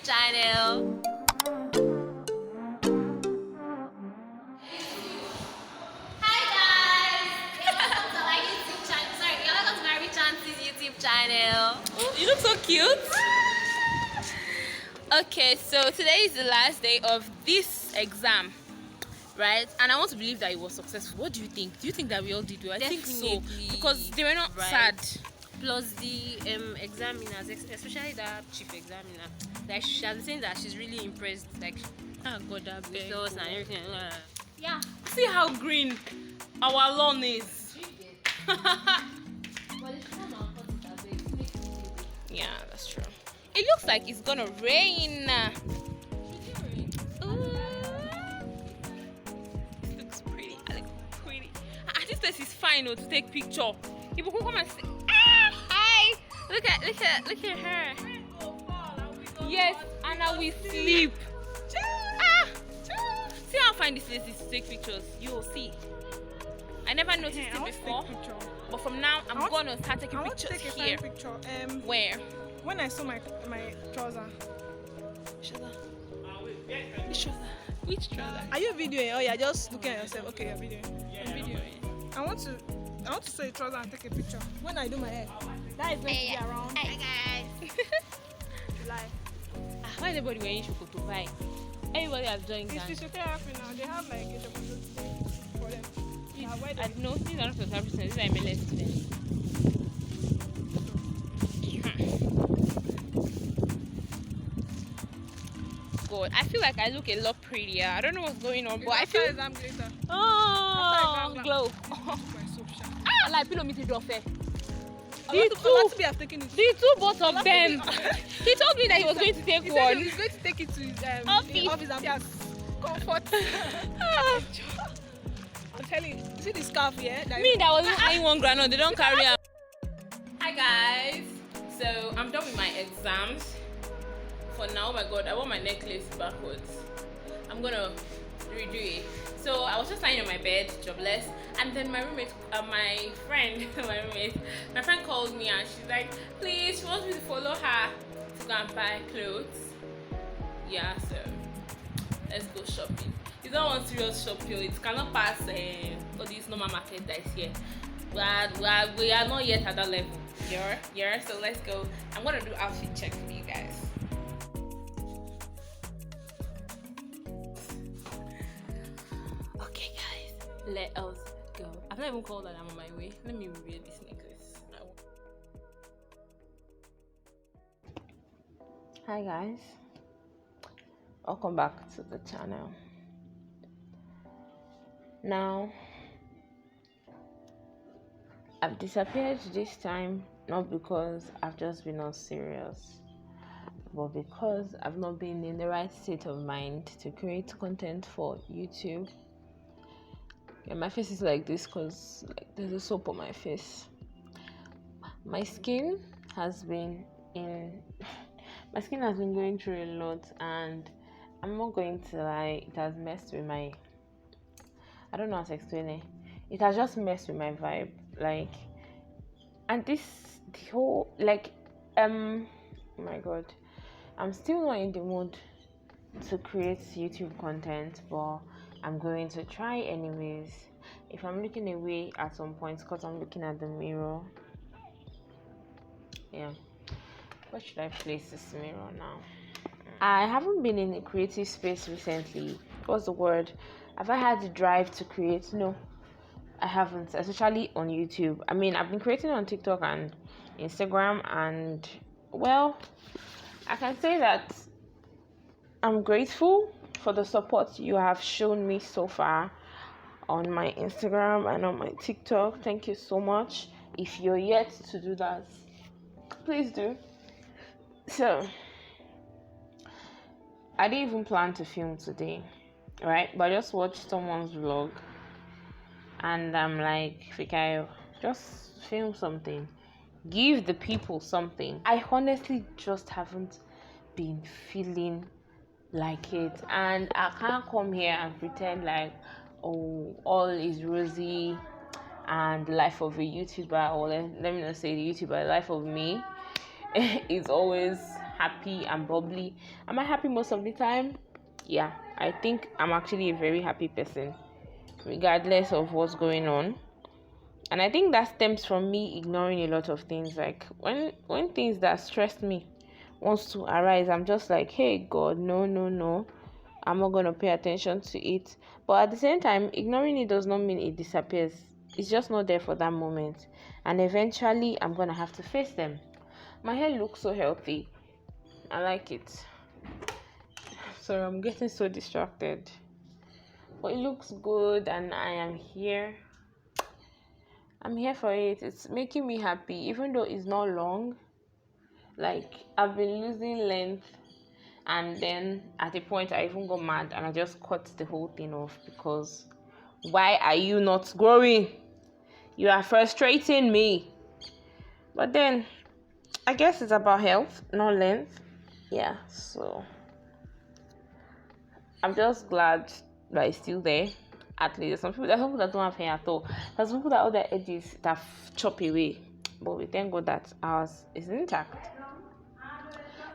channel. Hi guys! Welcome to my YouTube channel. Sorry, welcome to my Rich Auntie's YouTube channel. You look so cute. Okay, so today is the last day of this exam, right? And I want to believe that it was successful. What do you think? Do you think that we all did well? I think so, because they were not sad. Plus the examiners, especially that chief examiner, like she has been saying that she's really impressed, like God, that with us and everything. Yeah. See how green our lawn is. Yeah, that's true. It looks like it's gonna rain. Ooh. It looks pretty. I look pretty. This place is fine though, to take picture. People can come and say, ah, hi. Look at her. Yes, and I will sleep. Ah. See how fine this place is to take pictures. You will see. I never noticed it before, but from now I'm gonna start taking pictures here. Where? When I saw my trouser. Which trouser? Are you videoing? Oh, you're just looking at yourself. Okay, you're videoing. I'm videoing. I want to sew a trouser and take a picture. When I do my hair. That is going to be around Hi guys. July. Why is everybody wearing shokoto? Why? Everybody has joined that. It's okay happening now. They have like a shokoto for them. I know these are not for service, these are MLS students. God, I feel like I look a lot prettier. I don't know what's going on, but I feel. exam glitter. Oh, After exam glow. My soap shop. Ah, like pillow me to drop it. Olatibi has taken it. The two both of them. He told me that he was going to take He said one. he was going to take it to his Office. office and yes, comfort. I'm telling you, see the scarf here? Me that wasn't eyeing one granite, they don't carry out. Hi guys, so I'm done with my exams for now. Oh my god, I want my necklace backwards. I'm gonna redo it. So I was just lying on my bed, jobless, and then my roommate, my friend called me and she's like, please, she wants me to follow her to go and buy clothes. Yeah, so let's go shopping. It's not one serious shopping. It cannot pass all this normal market that is here. We are not yet at that level. Yeah. So let's go. I'm gonna do outfit check for you guys. Okay, guys, let us go. I've not even called that I'm on my way. Let me wear this necklace. Hi guys, welcome back to the channel. Now, I've disappeared this time not because I've just been not serious, but because I've not been in the right state of mind to create content for YouTube. Yeah, my face is like this because there's a soap on my face. My skin has been going through a lot, and I'm not going to lie, it has messed with my, I don't know how to explain it. It has just messed with my vibe, and the whole, oh my god, I'm still not in the mood to create YouTube content, but I'm going to try anyways. If I'm looking away at some points because I'm looking at the mirror, yeah. Where should I place this mirror now? I haven't been in a creative space recently. What's the word? Have I had the drive to create? No, I haven't, especially on YouTube. I mean, I've been creating on TikTok and Instagram, and well, I can say that I'm grateful for the support you have shown me so far on my Instagram and on my TikTok. Thank you so much. If you're yet to do that, please do. So, I didn't even plan to film today, right? But I just watched someone's vlog and I'm like, Fikayo, just film something. Give the people something. I honestly just haven't been feeling like it, and I can't come here and pretend like, oh, all is rosy and the life of a YouTuber, or let me not say the YouTuber, the life of me is always happy and bubbly. Am I happy most of the time? Yeah, I think I'm actually a very happy person, regardless of what's going on. And I think that stems from me ignoring a lot of things. Like when things that stress me wants to arise, I'm just like, hey God, no, no, no, I'm not gonna pay attention to it. But at the same time, ignoring it does not mean it disappears. It's just not there for that moment, and eventually I'm gonna have to face them. My hair looks so healthy. I like it. Sorry, I'm getting so distracted, but it looks good, and I am here. I'm here for it. It's making me happy, even though it's not long. Like, I've been losing length, and then at a point I even got mad and I just cut the whole thing off because why are you not growing? You are frustrating me. But then I guess it's about health, not length. Yeah, so I'm just glad that it's still there. At least there's some people that don't have hair at all. There's some people that all their edges that chop away. But we thank God that ours is intact.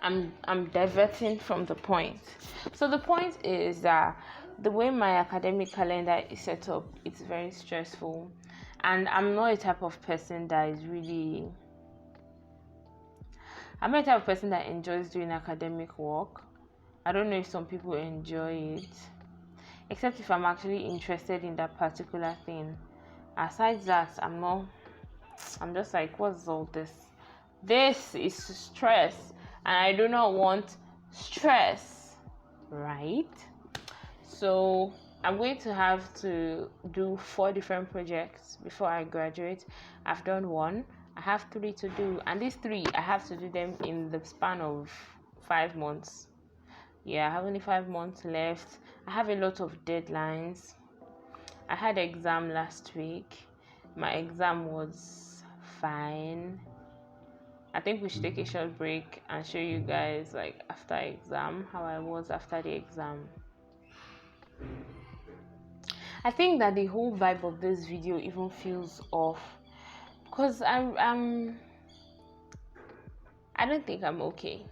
I'm diverting from the point. So the point is that the way my academic calendar is set up, it's very stressful. And I'm not a type of person that is really I'm not a type of person that enjoys doing academic work. I don't know if some people enjoy it, except if I'm actually interested in that particular thing. Aside that, I'm just like, what's all this? This is stress, and I do not want stress, right? So I'm going to have to do 4 different projects before I graduate. I've done 1. I have 3 to do, and these 3 I have to do them in the span of 5 months. Yeah, I have only 5 months left. I have a lot of deadlines. I had an exam last week. My exam was fine. I think we should take a short break and show you guys, like, after exam, how I was after the exam. I think that the whole vibe of this video even feels off because I don't think I'm okay.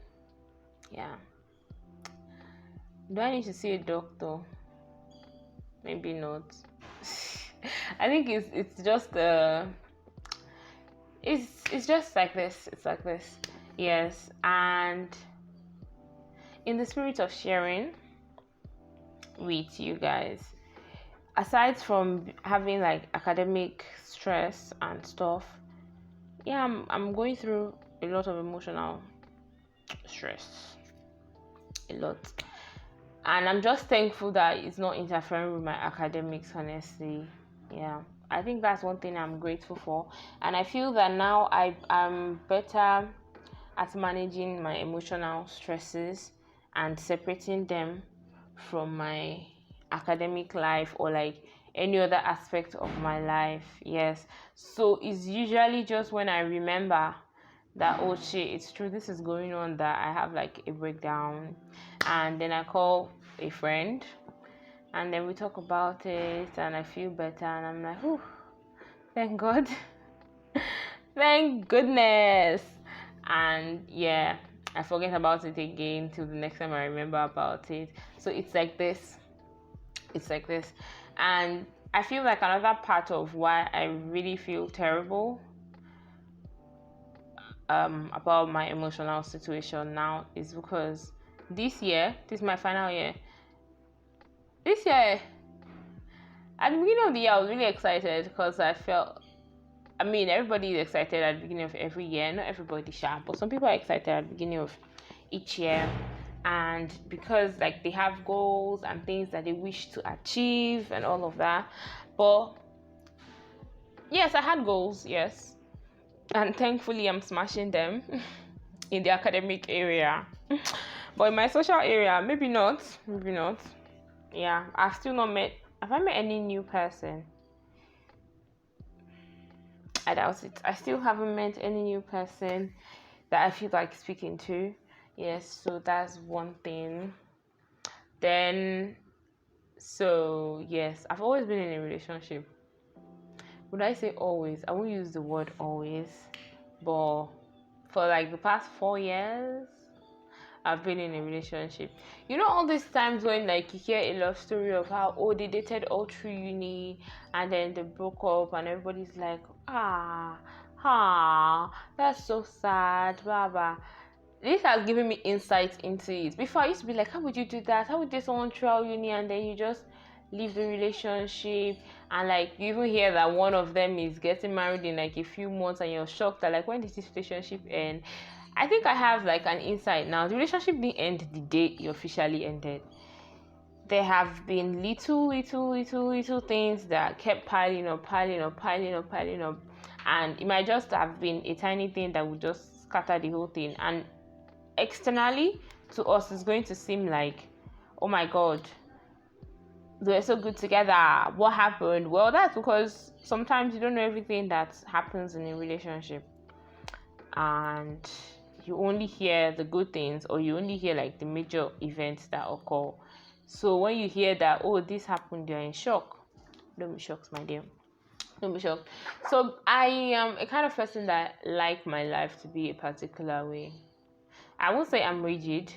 Yeah. Do I need to see a doctor? Maybe not. I think it's just it's just like this. It's like this. Yes, and in the spirit of sharing with you guys, aside from having like academic stress and stuff, yeah, I'm going through a lot of emotional stress, a lot, and I'm just thankful that it's not interfering with my academics, honestly. Yeah, I think that's one thing I'm grateful for, and I feel that now I'm better at managing my emotional stresses and separating them from my academic life or like any other aspect of my life. Yes, so it's usually just when I remember that, oh shit, it's true, this is going on, that I have like a breakdown, and then I call a friend and then we talk about it and I feel better and I'm like, oh, thank God. Thank goodness. And yeah, I forget about it again till the next time I remember about it. So it's like this. And I feel like another part of why I really feel terrible about my emotional situation now is because this is my final year. This year, at the beginning of the year, I was really excited because everybody is excited at the beginning of every year. Not everybody, but some people are excited at the beginning of each year. And because like they have goals and things that they wish to achieve and all of that. But yes, I had goals, yes. And thankfully I'm smashing them in the academic area. But in my social area, maybe not. Yeah, have I met any new person? I doubt it. I still haven't met any new person that I feel like speaking to. Yes, so that's one thing. Then, so yes, I've always been in a relationship. Would I say always? I won't use the word always, but for like the past 4 years, I've been in a relationship. You know, all these times when like you hear a love story of how they dated all through uni and then they broke up and everybody's like, that's so sad, blah blah. This has given me insight into it. Before I used to be like, how would you do that? How would you date someone throughout uni and then you just leave the relationship, and like you even hear that one of them is getting married in like a few months and you're shocked that like, when did this relationship end? I think I have like an insight now. The relationship didn't end the day it officially ended. There have been little things that kept piling up, and it might just have been a tiny thing that would just scatter the whole thing. And externally to us, it's going to seem like, oh my god, they were so good together, what happened? Well, that's because sometimes you don't know everything that happens in a relationship, and you only hear the good things, or you only hear like the major events that occur. So when you hear that, oh, this happened, you're in shock. Don't be shocked, my dear. Don't be shocked. So I am a kind of person that like my life to be a particular way. I won't say I'm rigid,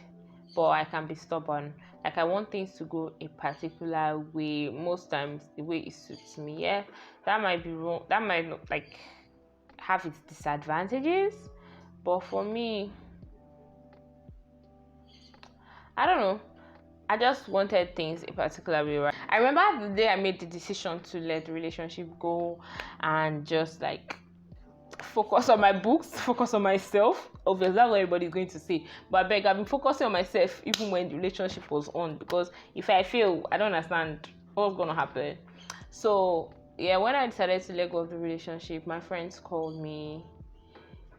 but I can be stubborn. Like, I want things to go a particular way, most times the way it suits me. Yeah, that might be wrong. That might not like have its disadvantages, but for me, I don't know. I just wanted things a particular way, right? I remember the day I made the decision to let the relationship go and just like focus on my books, focus on myself. Obviously, that's what everybody's going to say. But I beg, I've been focusing on myself even when the relationship was on, because if I fail, I don't understand what's gonna happen. So yeah, when I decided to let go of the relationship, my friends called me.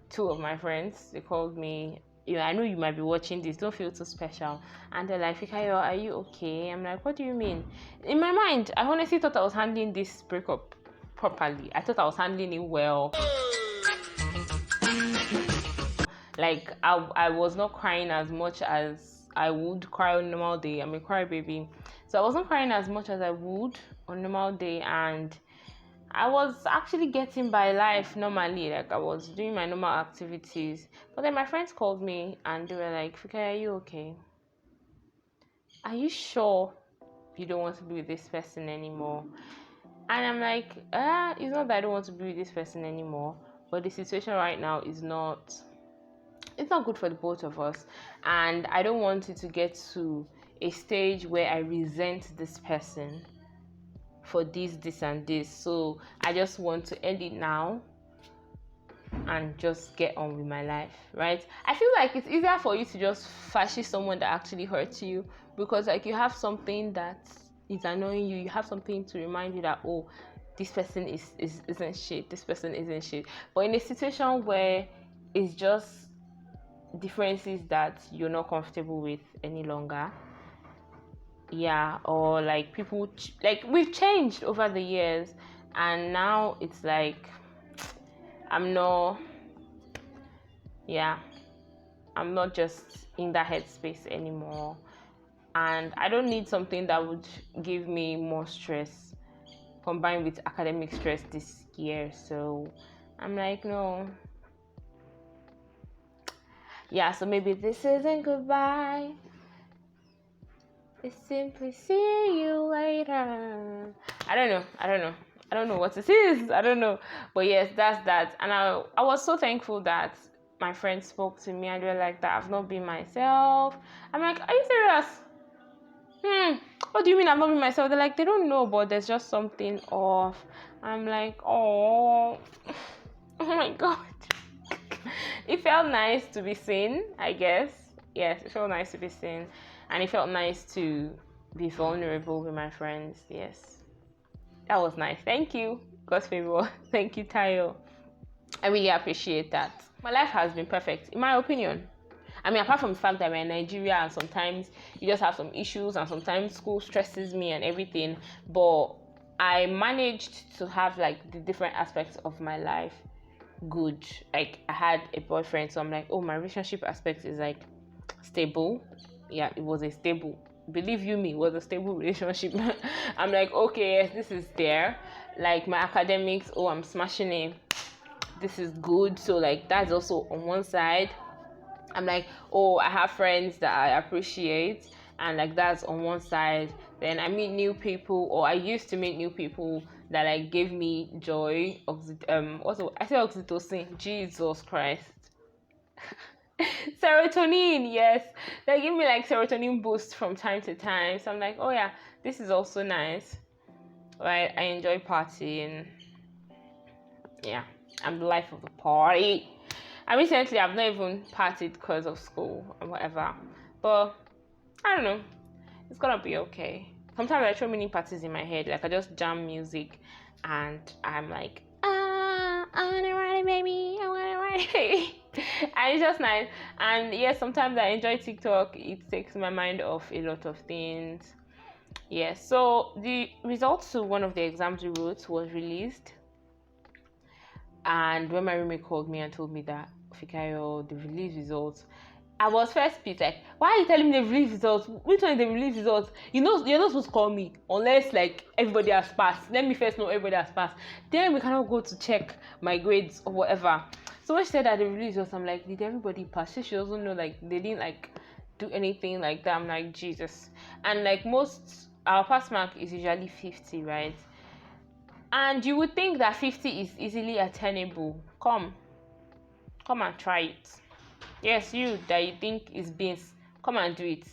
Two of my friends, they called me. I know you might be watching this, don't feel too special. And they're like, Fikayo, are you okay? I'm like, what do you mean? In my mind, I honestly thought I was handling this breakup properly. I thought I was handling it well. Like, I was not crying as much as I would cry on a normal day. I'm a crybaby. So I wasn't crying as much as I would on a normal day, and I was actually getting by life normally. Like, I was doing my normal activities. But then my friends called me and they were like, Fika, are you okay? Are you sure you don't want to be with this person anymore? And I'm like, it's not that I don't want to be with this person anymore, but the situation right now is not, it's not good for the both of us, and I don't want it to get to a stage where I resent this person for this and this. So I just want to end it now and just get on with my life, right? I feel like it's easier for you to just fashion someone that actually hurts you, because like you have something that is annoying you, you have something to remind you that, oh, this person isn't shit, this person isn't shit. But in a situation where it's just differences that you're not comfortable with any longer, yeah, or like people like we've changed over the years, and now it's like I'm not just in that headspace anymore, and I don't need something that would give me more stress combined with academic stress this year. So I'm like, no. Yeah, so maybe this isn't goodbye. It's simply see you later. I don't know what it is. I don't know. But yes, that's that. And I was so thankful that my friends spoke to me and they were like, that I've not been myself. I'm like, are you serious? What do you mean I've not been myself? They're like, they don't know, but there's just something off. I'm like, oh my god. It felt nice to be seen, I guess. Yes, it felt nice to be seen. And it felt nice to be vulnerable with my friends. Yes. That was nice. Thank you, God's favor. Thank you, Tayo. I really appreciate that. My life has been perfect, in my opinion. I mean, apart from the fact that we're in Nigeria and sometimes you just have some issues and sometimes school stresses me and everything, but I managed to have like the different aspects of my life good. Like, I had a boyfriend, so I'm like, oh, my relationship aspect is like stable. Yeah, it was a stable, believe you me, it was a stable relationship. I'm like, okay, yes, this is there. Like, my academics, oh, I'm smashing it, this is good. So like, that's also on one side. I'm like, oh, I have friends that I appreciate, and like that's on one side. Then I meet new people, or I used to meet new people that like gave me joy. Also I say oxytocin. Jesus Christ. Serotonin, yes, they give me like serotonin boost from time to time. So I'm like, oh yeah, this is also nice, right? I enjoy partying. Yeah, I'm the life of the party. And recently I've not even partied because of school and whatever, but I don't know, it's gonna be okay. Sometimes I throw mini parties in my head, like I just jam music and I'm like, I wanna ride it, baby, I wanna ride it, baby. And it's just nice. And yes, sometimes I enjoy TikTok. It takes my mind off a lot of things. Yes, so the results to one of the exams we wrote was released, and when my roommate called me and told me that, Fikayo, the release results, I was first pissed, like, why are you telling me the release results? Which one is the release results? You know, you're not supposed to call me unless like everybody has passed. Let me first know everybody has passed. Then we cannot go to check my grades or whatever. So when she said that the release results, I'm like, did everybody pass? She doesn't know, like they didn't like do anything like that. I'm like, Jesus. And like most, our pass mark is usually 50, right? And you would think that 50 is easily attainable. Come and try it. Yes, you that you think is beans, come and do it.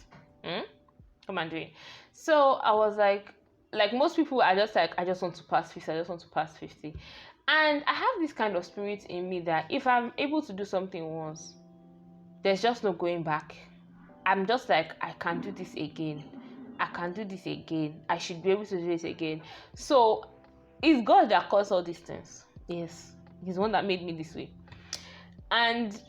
Come and do it. So I was like most people are just like, I just want to pass 50, I just want to pass 50. And I have this kind of spirit in me that if I'm able to do something once, there's just no going back. I'm just like, I can do this again. I can do this again. I should be able to do this again. So it's God that caused all these things. Yes, He's the one that made me this way. And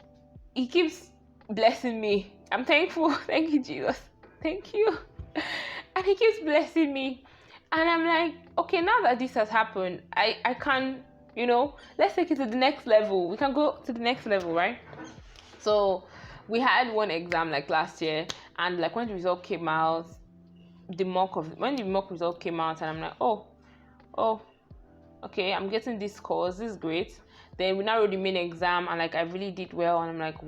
He keeps blessing me. I'm thankful. Thank you, Jesus. Thank you. And He keeps blessing me. And I'm like, okay, now that this has happened, I can, let's take it to the next level. We can go to the next level, right? So we had one exam like last year, and like when the result came out, when the mock result came out, and I'm like, oh, okay, I'm getting this course. This is great. Then we now wrote the main exam, and like I really did well, and I'm like,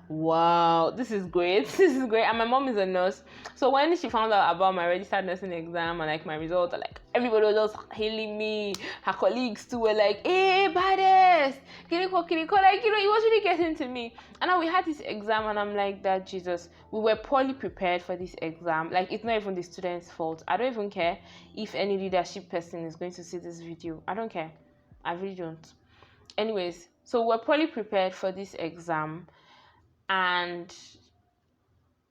wow, this is great. This is great. And my mom is a nurse, so when she found out about my registered nursing exam and like my results, like everybody was just hailing me. Her colleagues too were like, hey, baddest, kiriko, like, it was really getting to me. And now we had this exam, and I'm like, that Jesus, we were poorly prepared for this exam. Like, it's not even the students' fault. I don't even care if any leadership person is going to see this video. I don't care. I really don't. Anyways, so we're poorly prepared for this exam, and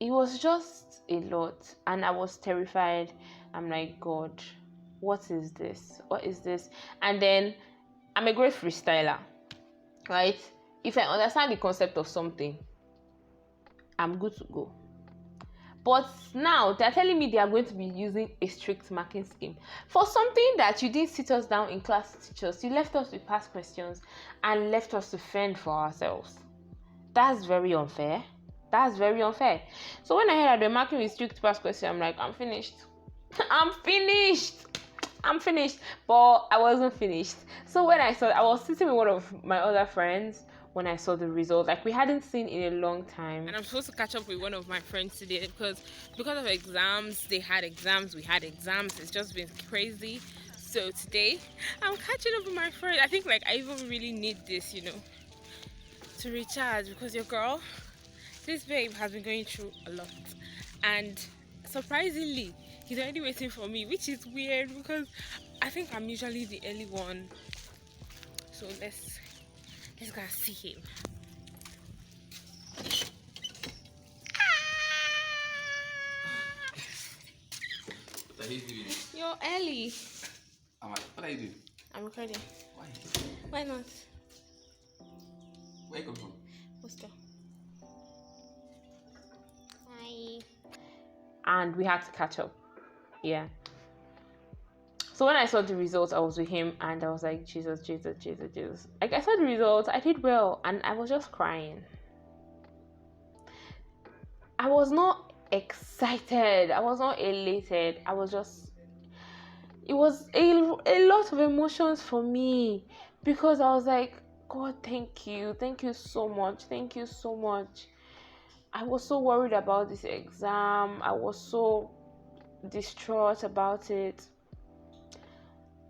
it was just a lot, and I was terrified. I'm like, God, what is this? What is this? And then I'm a great freestyler, right? If I understand the concept of something, I'm good to go. But now they're telling me they are going to be using a strict marking scheme for something that you didn't sit us down in class to teach us. You left us with past questions and left us to fend for ourselves. That's very unfair. That's very unfair. So when I heard that they're marking with strict past questions, I'm like, I'm finished. I'm finished. But I wasn't finished. So when I was sitting with one of my other friends when I saw the result. Like, we hadn't seen in a long time. And I'm supposed to catch up with one of my friends today because of exams. They had exams, we had exams. It's just been crazy. So today I'm catching up with my friend. I think like I even really need this, to recharge, because your girl, this babe, has been going through a lot. And surprisingly, he's already waiting for me, which is weird because I think I'm usually the early one. So let's go see him. What are you doing? You're early. What are you doing? I'm recording. Why? Why not? Where you come from? Poster. Hi. And we had to catch up. Yeah. So when I saw the results, I was with him, and I was like, Jesus. Like, I saw the results, I did well, and I was just crying. I was not excited. I was not elated. I was just... It was a lot of emotions for me, because I was like, God, thank you so much, I was so worried about this exam. I was so distraught about it,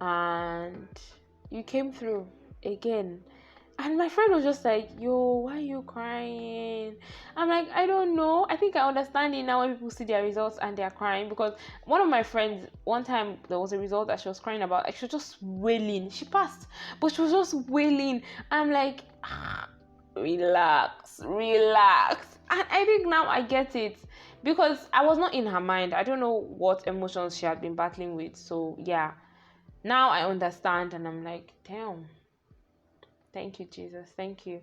and you came through again. And my friend was just like, yo, why are you crying? I'm like, I don't know. I think I understand it now when people see their results and they're crying. Because one of my friends, one time there was a result that she was crying about. Like, she was just wailing. She passed, but she was just wailing. I'm like, relax. And I think now I get it. Because I was not in her mind. I don't know what emotions she had been battling with. So, yeah. Now I understand, and I'm like, damn. Thank you, Jesus. Thank you.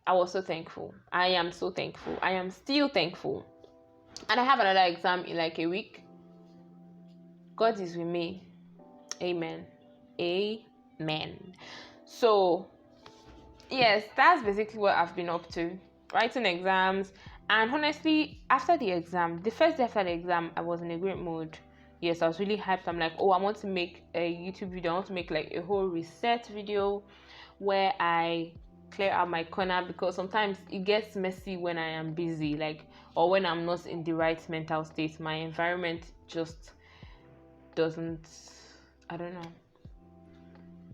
I was so thankful. I am so thankful. I am still thankful. And I have another exam in like a week. God is with me. Amen. Amen. So, yes, that's basically what I've been up to. Writing exams. And honestly, after the exam, the first day after the exam, I was in a great mood. Yes, I was really hyped. I'm like, oh, I want to make a YouTube video. I want to make like a whole reset video where I clear out my corner, because sometimes it gets messy when I am busy, like, or when I'm not in the right mental state. My environment just doesn't, I don't know.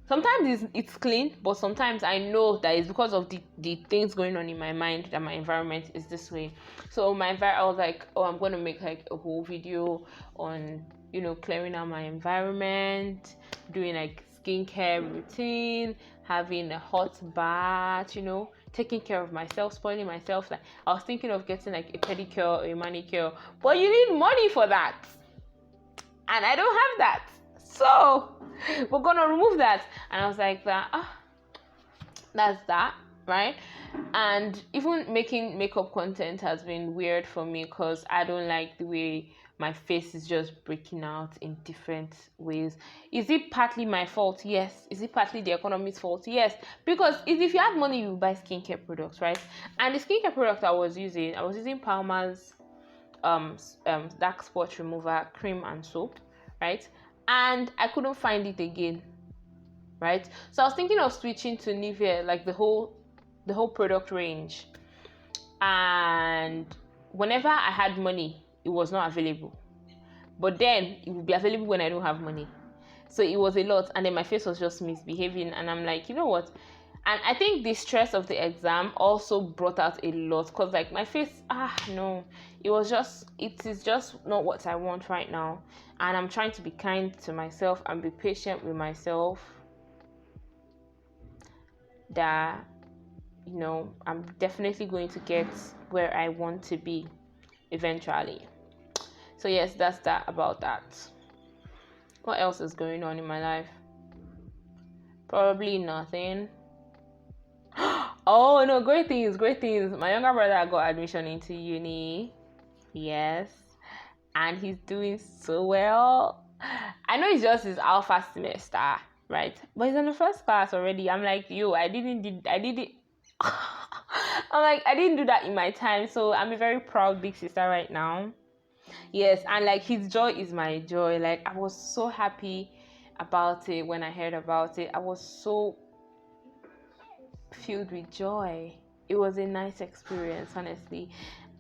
Sometimes it's clean, but sometimes I know that it's because of the things going on in my mind that my environment is this way. So I was like, oh, I'm going to make like a whole video on, clearing out my environment, doing like skincare routine, having a hot bath, taking care of myself, spoiling myself. Like, I was thinking of getting like a pedicure or a manicure, but you need money for that, and I don't have that. So we're gonna remove that. And I was like, that's that, right? And even making makeup content has been weird for me, because I don't like the way my face is just breaking out in different ways. Is it partly my fault? Yes. Is it partly the economy's fault? Yes. Because if you have money, you buy skincare products, right? And the skincare product I was using Palmer's dark spot remover cream and soap, right? And I couldn't find it again, right? So I was thinking of switching to Nivea, like the whole product range. And whenever I had money, it was not available. But then it would be available when I don't have money. So it was a lot. And then my face was just misbehaving. And I'm like, you know what? And I think the stress of the exam also brought out a lot. Because like my face, no. It is just not what I want right now. And I'm trying to be kind to myself and be patient with myself. That, I'm definitely going to get where I want to be eventually. So yes, that's that about that. What else is going on in my life? Probably nothing. Oh no, great things. My younger brother got admission into uni. Yes. And he's doing so well. I know it's just his alpha semester, right? But he's in the first class already. I'm like, I didn't I'm like, I didn't do that in my time. So I'm a very proud big sister right now. Yes, and like his joy is my joy. Like, I was so happy about it when I heard about it. I was so filled with joy. It was a nice experience, honestly.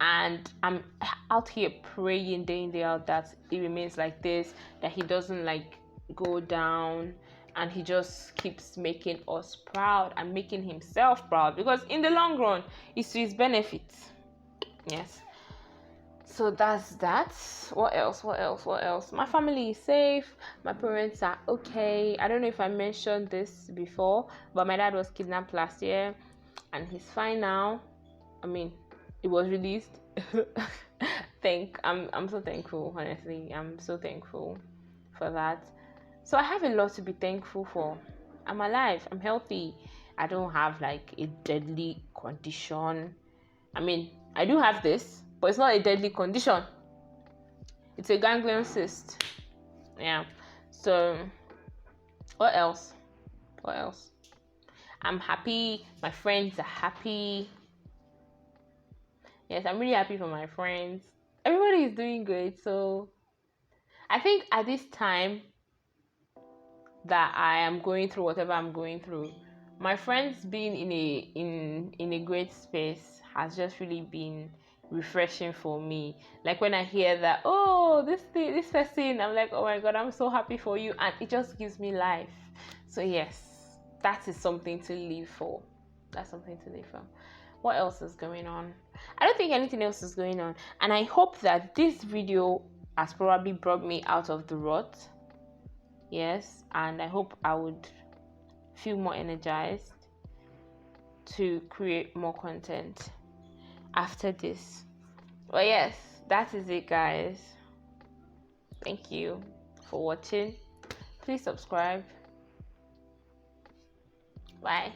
And I'm out here praying day in, day out that it remains like this, that he doesn't like go down, and he just keeps making us proud and making himself proud, because in the long run it's to his benefit. Yes. So that's that. What else? My family is safe. My parents are okay. I don't know if I mentioned this before, but my dad was kidnapped last year and he's fine now. I mean, it was released. I'm so thankful, honestly. I'm so thankful for that. So I have a lot to be thankful for. I'm alive. I'm healthy. I don't have like a deadly condition. I mean, I do have this, but it's not a deadly condition. It's a ganglion cyst. Yeah. So, what else? I'm happy. My friends are happy. Yes, I'm really happy for my friends. Everybody is doing great. So, I think at this time that I am going through whatever I'm going through, my friends being in a great space has just really been refreshing for me. Like when I hear that, oh, this person, I'm like, oh my god, I'm so happy for you, and it just gives me life. So yes, that is something to live for. That's something to live for. What else is going on? I don't think anything else is going on, and I hope that this video has probably brought me out of the rut. Yes, and I hope I would feel more energized to create more content after this. Well, yes, that is it, guys. Thank you for watching. Please subscribe. Bye.